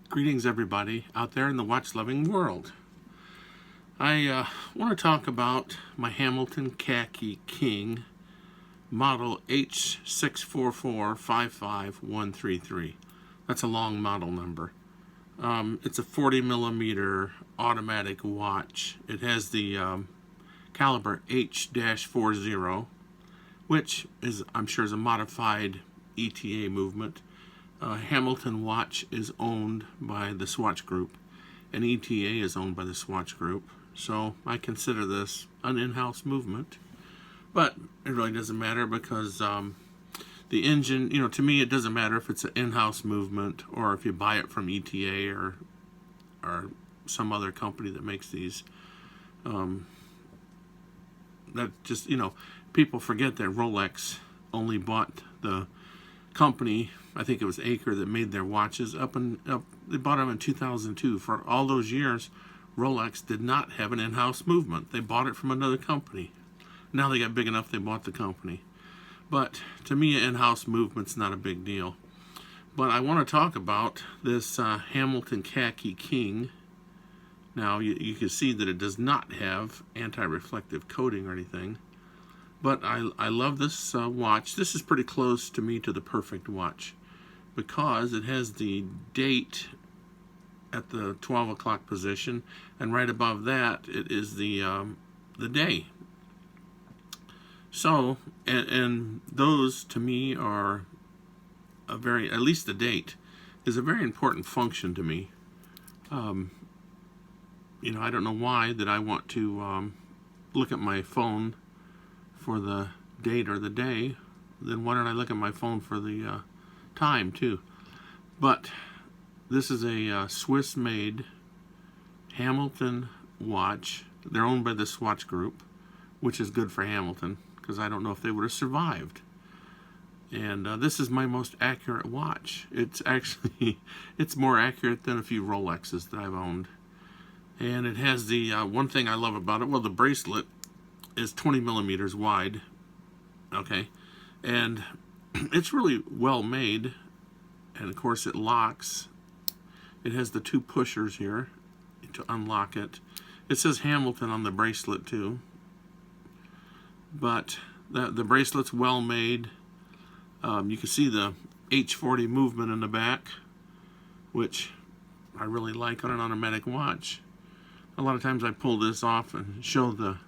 Greetings, everybody out there in the watch-loving world. I want to talk about my Hamilton Khaki King model H644-55133. That's a long model number. It's a 40 millimeter automatic watch. It has the caliber H-40, which is, I'm sure, is a modified ETA movement. Hamilton Watch is owned by the Swatch Group, and ETA is owned by the Swatch Group. So I consider this an in-house movement, but it really doesn't matter because the engine, to me it doesn't matter if it's an in-house movement or if you buy it from ETA or some other company that makes these. That just, people forget that Rolex only bought the company, I think it was Acre, that made their watches they bought them in 2002. For all those years, Rolex did not have an in-house movement. They bought it from another company. Now they got big enough, they bought the company. But to me, an in-house movement's not a big deal. But I want to talk about this Hamilton Khaki King. Now, you can see that it does not have anti-reflective coating or anything. But I love this watch. This is pretty close to me to the perfect watch because it has the date at the 12 o'clock position, and right above that it is the day. So, and those to me are at least the date is a very important function to me. I don't know why that I want to look at my phone for the date or the day. Then why don't I look at my phone for the time too? But this is a Swiss-made Hamilton watch. They're owned by the Swatch Group, which is good for Hamilton because I don't know if they would have survived. And this is my most accurate watch. It's actually it's more accurate than a few Rolexes that I've owned. And it has the one thing I love about it. Well, the bracelet is 20 millimeters wide, okay, and it's really well made, and of course it locks. It has the two pushers here to unlock it. It says Hamilton on the bracelet too, but the bracelet's well made. You can see the H40 movement in the back, which I really like on an automatic watch. A lot of times I pull this off and show the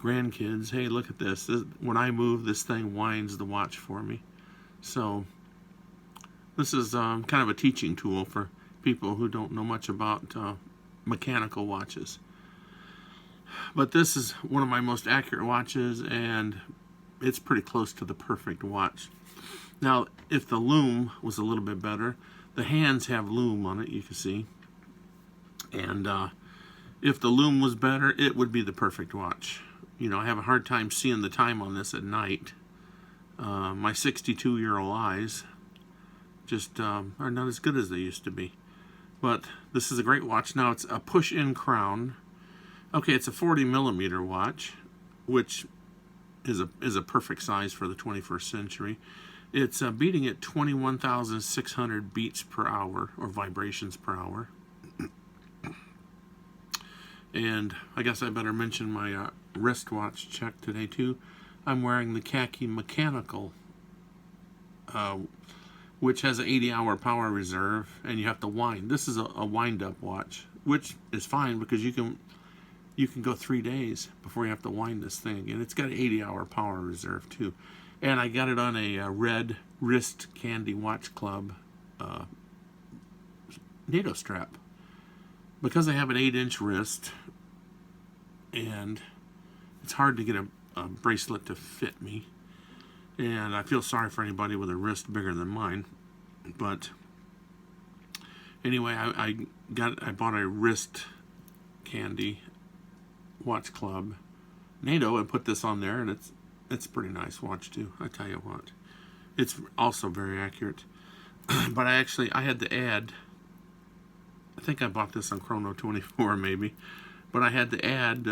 grandkids, hey, look at this. When I move, this thing winds the watch for me. So this is kind of a teaching tool for people who don't know much about mechanical watches. But this is one of my most accurate watches, and it's pretty close to the perfect watch. Now, if the lume was a little bit better, the hands have lume on it, you can see. And if the lume was better, it would be the perfect watch. I have a hard time seeing the time on this at night. My 62-year-old eyes just are not as good as they used to be. But this is a great watch. Now, it's a push-in crown. Okay, it's a 40 millimeter watch, which is a perfect size for the 21st century. It's beating at 21,600 beats per hour, or vibrations per hour. And I guess I better mention my wristwatch check today too. I'm wearing the Khaki Mechanical, which has an 80-hour power reserve, and you have to wind. This is a wind-up watch, which is fine because you can go 3 days before you have to wind this thing again. It's got an 80-hour power reserve too, and I got it on a red wrist candy watch club NATO strap. Because I have an 8-inch wrist, and it's hard to get a bracelet to fit me, and I feel sorry for anybody with a wrist bigger than mine. But anyway, I bought a wrist candy watch club NATO and put this on there, and it's a pretty nice watch too. I tell you what, it's also very accurate. But I had to add. I think I bought this on Chrono 24 maybe, but I had to add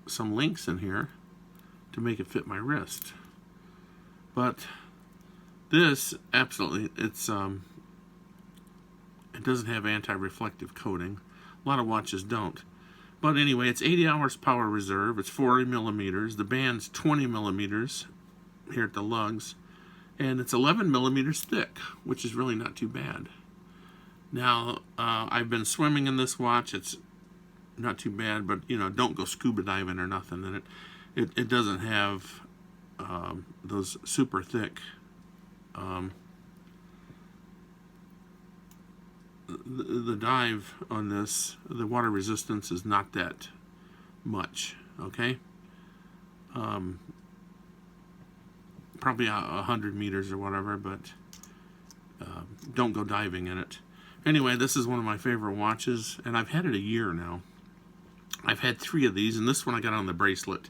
some links in here to make it fit my wrist. But this absolutely, It doesn't have anti-reflective coating. A lot of watches don't. But anyway, it's 80 hours power reserve. It's 40 millimeters. The band's 20 millimeters here at the lugs. And it's 11 millimeters thick, which is really not too bad. Now, I've been swimming in this watch. It's not too bad, but, you know, don't go scuba diving or nothing. And it doesn't have those super thick the dive on this, the water resistance is not that much, okay? Probably 100 meters or whatever, but don't go diving in it. Anyway, this is one of my favorite watches, and I've had it a year now. I've had 3 of these, and this one I got on the bracelet.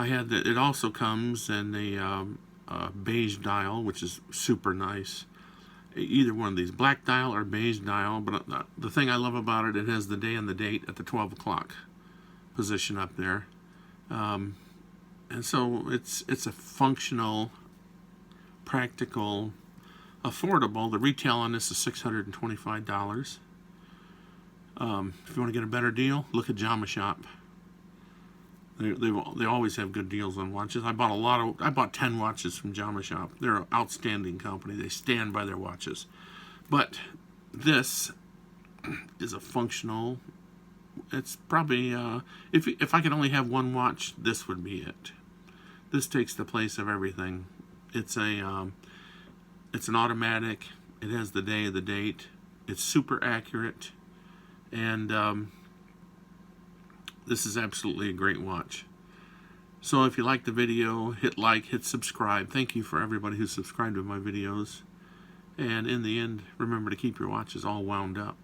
It also comes in a beige dial, which is super nice. Either one of these, black dial or beige dial, but the thing I love about it, it has the day and the date at the 12 o'clock position up there. And so it's a functional, practical, affordable. The retail on this is $625. If you want to get a better deal, look at Jama Shop. They always have good deals on watches. I bought 10 watches from Jama Shop. They're an outstanding company. They stand by their watches. But this is a functional. It's probably if I could only have one watch, this would be it. This takes the place of everything. It's an automatic. It has the day, the date. It's super accurate, and this is absolutely a great watch. So if you like the video, hit like, hit subscribe. Thank you for everybody who subscribed to my videos. And in the end, remember to keep your watches all wound up.